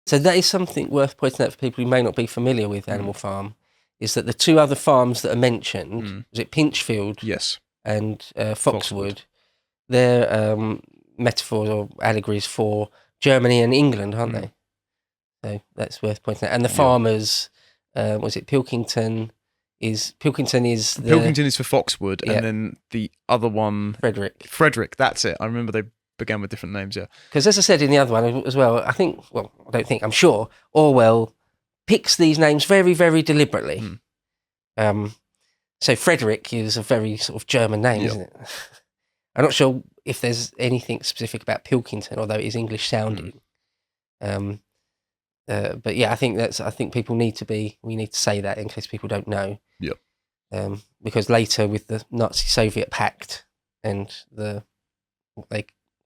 So that is something worth pointing out for people who may not be familiar with Animal Farm, is that the two other farms that are mentioned, was it Pinchfield Yes. and Foxwood, they're metaphors or allegories for Germany and England, aren't they? So that's worth pointing out. And the farmers, was it Pilkington? Pilkington is for Foxwood, and then the other one... Frederick, that's it. I remember they began with different names, yeah. Because as I said in the other one as well, I'm sure, Orwell picks these names very, very deliberately. So Frederick is a very sort of German name, isn't it? I'm not sure if there's anything specific about Pilkington, although it is English sounding. But yeah, I think people we need to say that in case people don't know. Yeah. Because later with the Nazi-Soviet pact and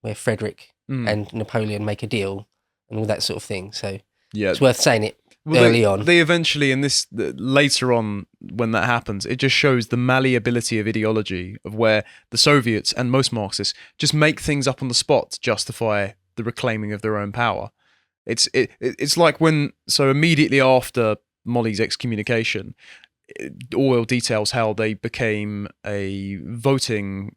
where Frederick and Napoleon make a deal and all that sort of thing. So it's worth saying it early on. They eventually, later on when that happens, it just shows the malleability of ideology, of where the Soviets and most Marxists just make things up on the spot to justify the reclaiming of their own power. It's like immediately after Molly's excommunication, Orwell details how they became a voting...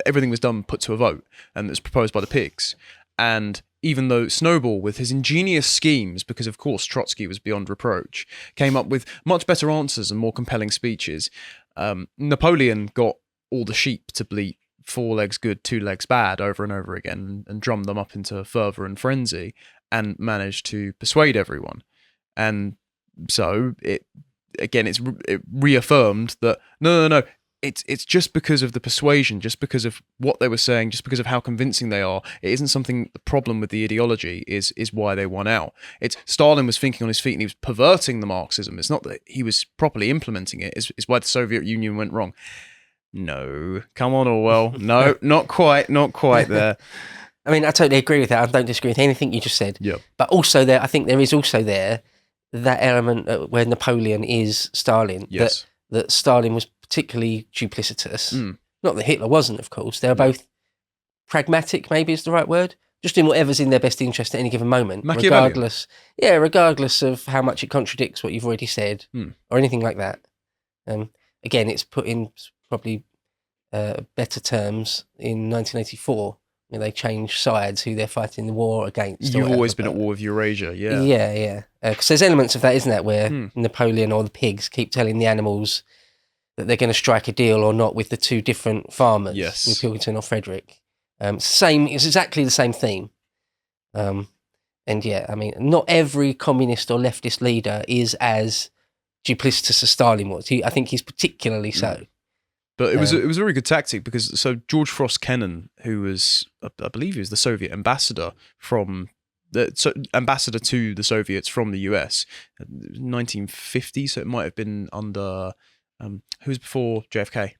everything was put to a vote, and it was proposed by the pigs. And even though Snowball, with his ingenious schemes, because of course Trotsky was beyond reproach, came up with much better answers and more compelling speeches, Napoleon got all the sheep to bleat 4 legs good, 2 legs bad over and over again, and drummed them up into fervour and frenzy, and managed to persuade everyone. And so it reaffirmed that no, it's just because of the persuasion, just because of what they were saying, just because of how convincing they are. It isn't something. The problem with the ideology is why they won out. It's Stalin was thinking on his feet and he was perverting the Marxism. It's not that he was properly implementing it. It's why the Soviet Union went wrong. No, come on, Orwell. No, not quite there. I mean, I totally agree with that. I don't disagree with anything you just said. Yeah. But also I think there is also that element where Napoleon is Stalin. Yes. That Stalin was particularly duplicitous. Not that Hitler wasn't, of course. They were both pragmatic, maybe is the right word. Just doing whatever's in their best interest at any given moment. Regardless of how much it contradicts what you've already said or anything like that. Again, it's put in probably better terms in 1984. They change sides, who they're fighting the war against. You've always been at war with Eurasia, yeah. Yeah. Because there's elements of that, isn't there, where Napoleon or the pigs keep telling the animals that they're going to strike a deal or not with the two different farmers, with Pilkington or Frederick. It's exactly the same theme. And yeah, I mean, not every communist or leftist leader is as duplicitous as Stalin was. I think he's particularly so. But it was a very good tactic, because George Frost Kennan, who was, I believe he was the Soviet ambassador ambassador to the Soviets from the US, 1950, so it might have been under who was before JFK?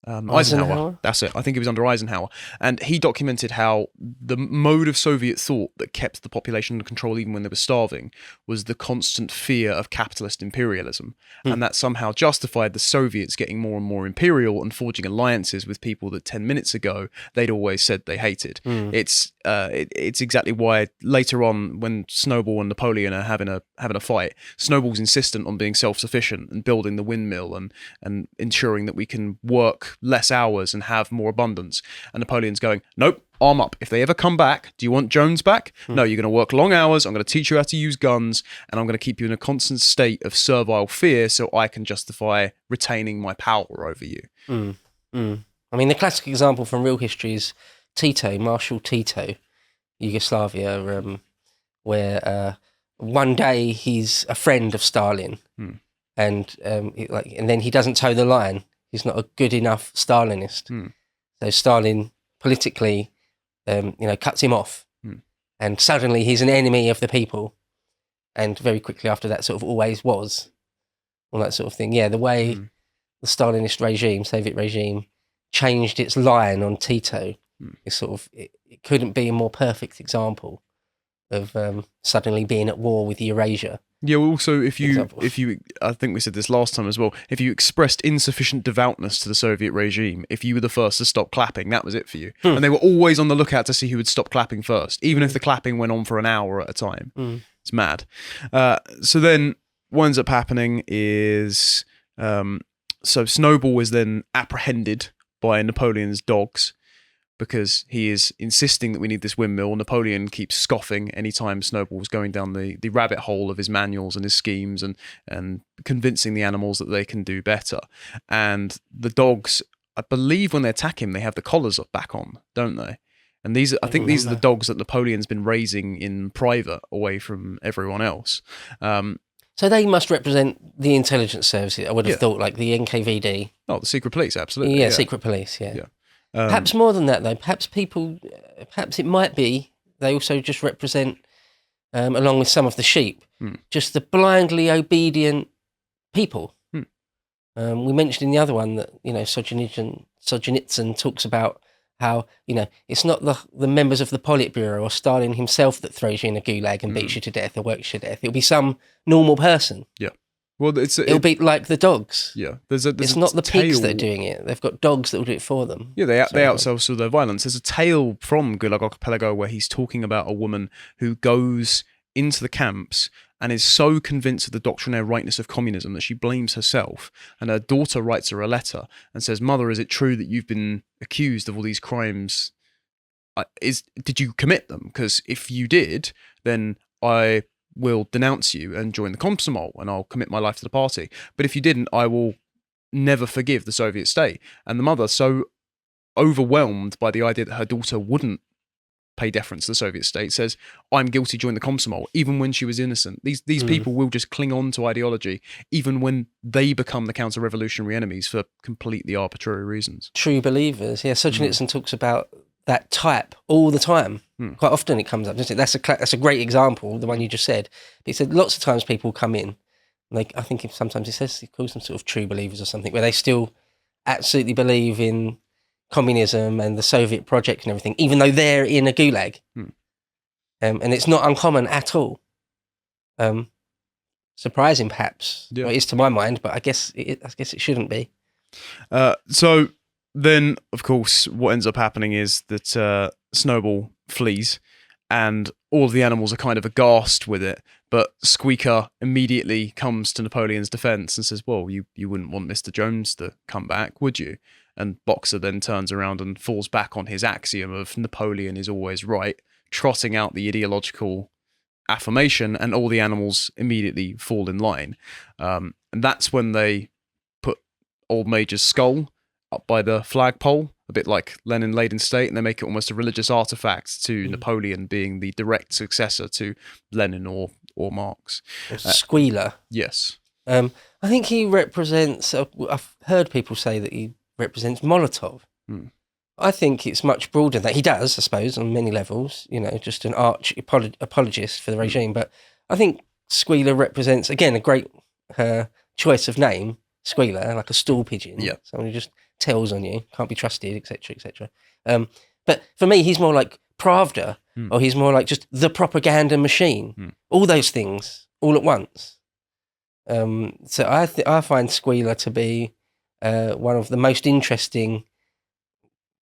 Eisenhower. That's it. I think it was under Eisenhower. And he documented how the mode of Soviet thought that kept the population under control even when they were starving was the constant fear of capitalist imperialism. And that somehow justified the Soviets getting more and more imperial and forging alliances with people that 10 minutes ago they'd always said they hated. It's exactly why later on, when Snowball and Napoleon are having a fight, Snowball's insistent on being self-sufficient and building the windmill and ensuring that we can work less hours and have more abundance. And Napoleon's going, nope, arm up. If they ever come back, do you want Jones back? No, you're going to work long hours. I'm going to teach you how to use guns, and I'm going to keep you in a constant state of servile fear so I can justify retaining my power over you. I mean, the classic example from real history is Tito, Marshal Tito, Yugoslavia, where one day he's a friend of Stalin, and then he doesn't toe the line. He's not a good enough Stalinist. So Stalin politically, cuts him off, and suddenly he's an enemy of the people. And very quickly after that, sort of always was, all that sort of thing. Yeah, the way the Stalinist regime, Soviet regime, changed its line on Tito is sort of it couldn't be a more perfect example of suddenly being at war with Eurasia. Yeah, well, also if you, Example. I think we said this last time as well, if you expressed insufficient devoutness to the Soviet regime, if you were the first to stop clapping, that was it for you. And they were always on the lookout to see who would stop clapping first, even if the clapping went on for an hour at a time. It's mad. So then what ends up happening is, so Snowball is then apprehended by Napoleon's dogs, because he is insisting that we need this windmill. Napoleon keeps scoffing anytime Snowball's going down the rabbit hole of his manuals and his schemes and convincing the animals that they can do better. And the dogs, I believe when they attack him, they have the collars back on, don't they? And these are the dogs that Napoleon's been raising in private away from everyone else. So they must represent the intelligence services, I would have thought, like the NKVD. Oh, the secret police, absolutely. Yeah, secret police, yeah. Perhaps more than that, though. Perhaps it might be they also just represent, along with some of the sheep, just the blindly obedient people. We mentioned in the other one that, Solzhenitsyn talks about how, it's not the members of the Politburo or Stalin himself that throws you in a gulag and beats you to death or works you to death. It'll be some normal person. Yeah. Well, it'll be like the dogs. Yeah, it's not the pigs that are doing it. They've got dogs that will do it for them. Yeah, they outsource all their violence. There's a tale from Gulag Archipelago where he's talking about a woman who goes into the camps and is so convinced of the doctrinaire rightness of communism that she blames herself. And her daughter writes her a letter and says, "Mother, is it true that you've been accused of all these crimes? Did you commit them? Because if you did, then I will denounce you and join the Komsomol and I'll commit my life to the party. But if you didn't, I will never forgive the Soviet state." And the mother, so overwhelmed by the idea that her daughter wouldn't pay deference to the Soviet state, says, "I'm guilty, join the Komsomol," even when she was innocent. These people will just cling on to ideology even when they become the counter-revolutionary enemies for completely arbitrary reasons. True believers. Yeah, Solzhenitsyn talks about that type all the time. Quite often it comes up, doesn't it? That's a great example, the one you just said. But he said lots of times people come in, like I think sometimes he calls them sort of true believers or something, where they still absolutely believe in communism and the Soviet project and everything, even though they're in a gulag. And it's not uncommon at all. Surprising, perhaps. Yeah. Well, it is to my mind, but I guess it shouldn't be. So then, of course, what ends up happening is that Snowball flees, and all of the animals are kind of aghast with it. But Squeaker immediately comes to Napoleon's defense and says, "Well, you wouldn't want Mr. Jones to come back, would you?" And Boxer then turns around and falls back on his axiom of Napoleon is always right, trotting out the ideological affirmation, and all the animals immediately fall in line. And that's when they put Old Major's skull up by the flagpole, a bit like Lenin laid in state, and they make it almost a religious artifact to Napoleon being the direct successor to Lenin or Marx. Squealer. Yes. I think he represents, I've heard people say that he represents Molotov. I think it's much broader than that. He does, I suppose, on many levels, just an arch apologist for the regime. But I think Squealer represents, again, a great choice of name, Squealer, like a stool pigeon. Yeah. Someone who just tells on you, can't be trusted, etc., etc. But for me, he's more like Pravda, or he's more like just the propaganda machine. All those things, all at once. So I find Squealer to be one of the most interesting,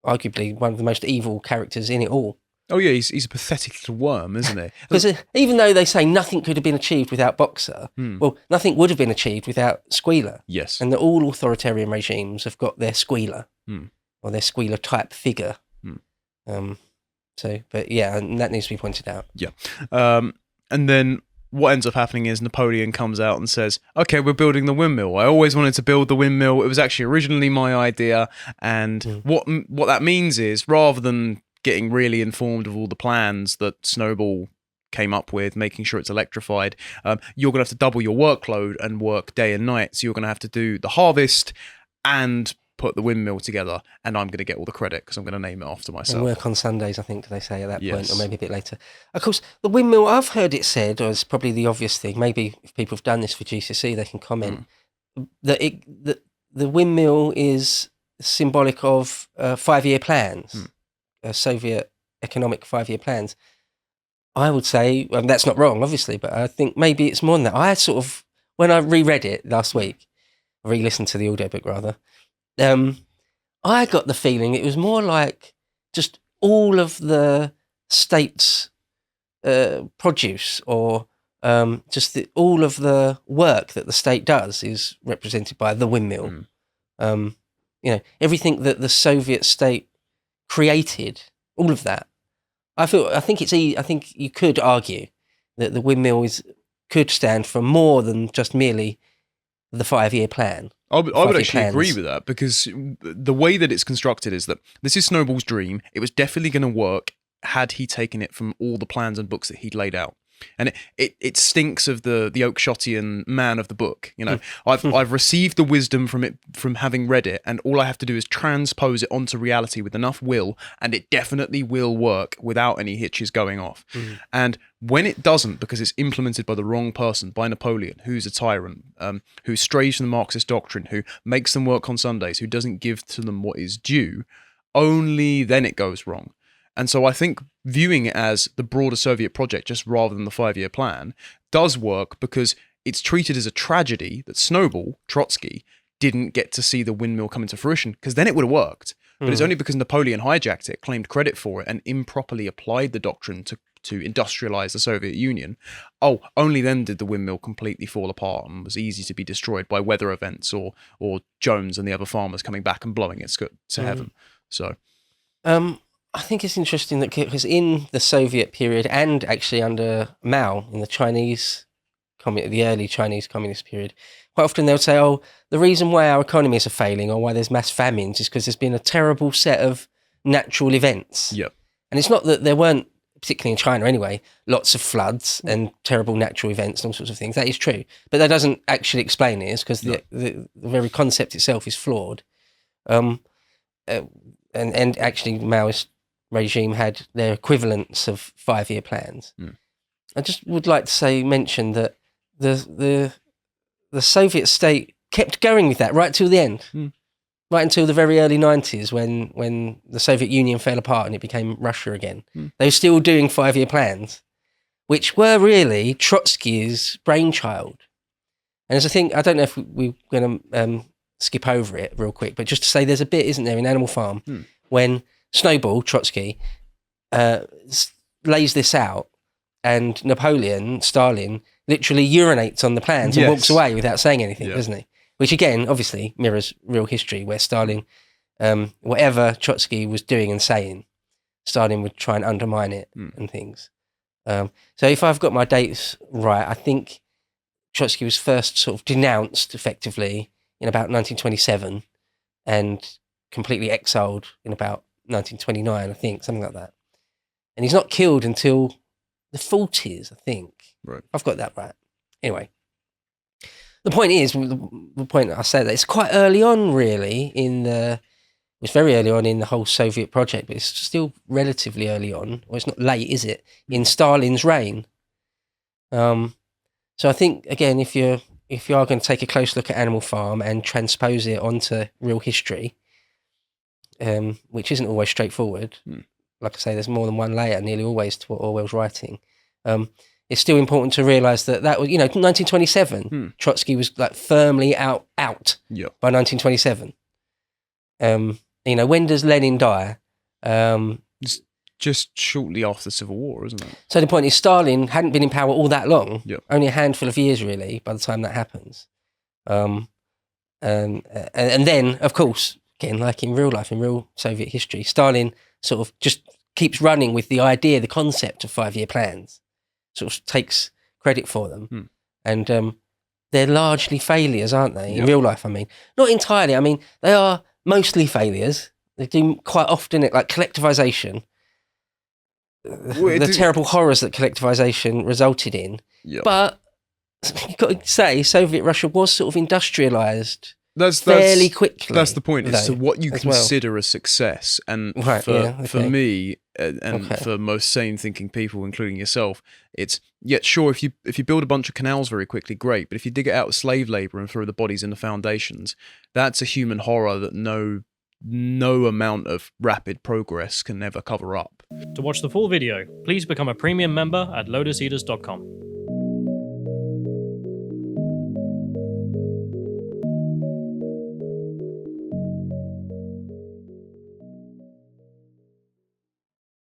arguably one of the most evil characters in it all. Oh yeah, he's a pathetic little worm, isn't he? Because even though they say nothing could have been achieved without Boxer, well, nothing would have been achieved without Squealer. Yes. And all authoritarian regimes have got their Squealer, or their Squealer type figure. But yeah, and that needs to be pointed out. Yeah. And then what ends up happening is Napoleon comes out and says, "Okay, we're building the windmill. I always wanted to build the windmill. It was actually originally my idea." And what that means is, rather than getting really informed of all the plans that Snowball came up with, making sure it's electrified, you're going to have to double your workload and work day and night. So you're going to have to do the harvest and put the windmill together, and I'm going to get all the credit because I'm going to name it after myself. And work on Sundays, I think they say at that point, or maybe a bit later. Of course, the windmill, I've heard it said, or it's probably the obvious thing, maybe if people have done this for GCSE, they can comment, that the windmill is symbolic of 5-year plans, Soviet economic 5-year plans. I would say that's not wrong, obviously, but I think maybe it's more than that. I sort of, when I reread it last week, re-listened to the audiobook rather, I got the feeling it was more like just all of the state's produce, or all of the work that the state does is represented by the windmill. Everything that the Soviet state created, all of that. I think you could argue that the windmill could stand for more than just merely the 5-year plan. I would actually agree with that, because the way that it's constructed is that this is Snowball's dream. It was definitely going to work had he taken it from all the plans and books that he'd laid out. And it stinks of the Oakshottian man of the book. I've received the wisdom from it, from having read it, and all I have to do is transpose it onto reality with enough will, and it definitely will work without any hitches going off. And when it doesn't, because it's implemented by the wrong person, by Napoleon, who's a tyrant, who strays from the Marxist doctrine, who makes them work on Sundays, who doesn't give to them what is due, only then it goes wrong. And so I think viewing it as the broader Soviet project, just rather than the 5-year plan, does work, because it's treated as a tragedy that Snowball, Trotsky, didn't get to see the windmill come into fruition, because then it would have worked. But it's only because Napoleon hijacked it, claimed credit for it, and improperly applied the doctrine to industrialize the Soviet Union. Only then did the windmill completely fall apart and was easy to be destroyed by weather events or Jones and the other farmers coming back and blowing it to heaven. So... I think it's interesting that, because in the Soviet period, and actually under Mao in the early Chinese communist period, quite often they'll say, the reason why our economies are failing or why there's mass famines is because there's been a terrible set of natural events. Yep. And it's not that there weren't, particularly in China anyway, lots of floods and terrible natural events and all sorts of things. That is true. But that doesn't actually explain it, because the very concept itself is flawed. And actually Maoist regime had their equivalents of 5-year plans. I just would like to mention that the Soviet state kept going with that right till the end, right until the very early 90s, when the Soviet Union fell apart and it became Russia again. They were still doing 5-year plans, which were really Trotsky's brainchild. And there's a thing, I don't know if we're going to skip over it real quick, but just to say, there's a bit, isn't there, in Animal Farm, when Snowball, Trotsky, lays this out, and Napoleon, Stalin, literally urinates on the plans and walks away without saying anything, doesn't he? Which again, obviously, mirrors real history, where Stalin, whatever Trotsky was doing and saying, Stalin would try and undermine it and things. So if I've got my dates right, I think Trotsky was first sort of denounced effectively in about 1927 and completely exiled in about 1929, I think, something like that. And he's not killed until the 40s, I think. Right. I've got that right. Anyway, the point is, the point I say that it's quite early on, really, it's very early on in the whole Soviet project, but it's still relatively early on, or it's not late, is it, in Stalin's reign. So I think, again, if you are going to take a close look at Animal Farm and transpose it onto real history, which isn't always straightforward. Like I say, there's more than one layer, nearly always, to what Orwell's writing. It's still important to realise that was, 1927. Trotsky was like firmly out by 1927. When does Lenin die? It's just shortly after the Civil War, isn't it? So the point is, Stalin hadn't been in power all that long. Only a handful of years, really, by the time that happens. And then, of course, again, like in real life, in real Soviet history, Stalin sort of just keeps running with the idea, the concept of 5-year plans, sort of takes credit for them. And they're largely failures, aren't they? In real life, I mean. Not entirely. I mean, they are mostly failures. They do quite often it, like collectivization, the terrible horrors that collectivization resulted in. But you've got to say, Soviet Russia was sort of industrialized fairly quickly. That's the point. It's what you consider a success. And for me, and for most sane thinking people, including yourself, it's, sure, if you build a bunch of canals very quickly, great. But if you dig it out with slave labor and throw the bodies in the foundations, that's a human horror that no amount of rapid progress can ever cover up. To watch the full video, please become a premium member at lotuseaters.com.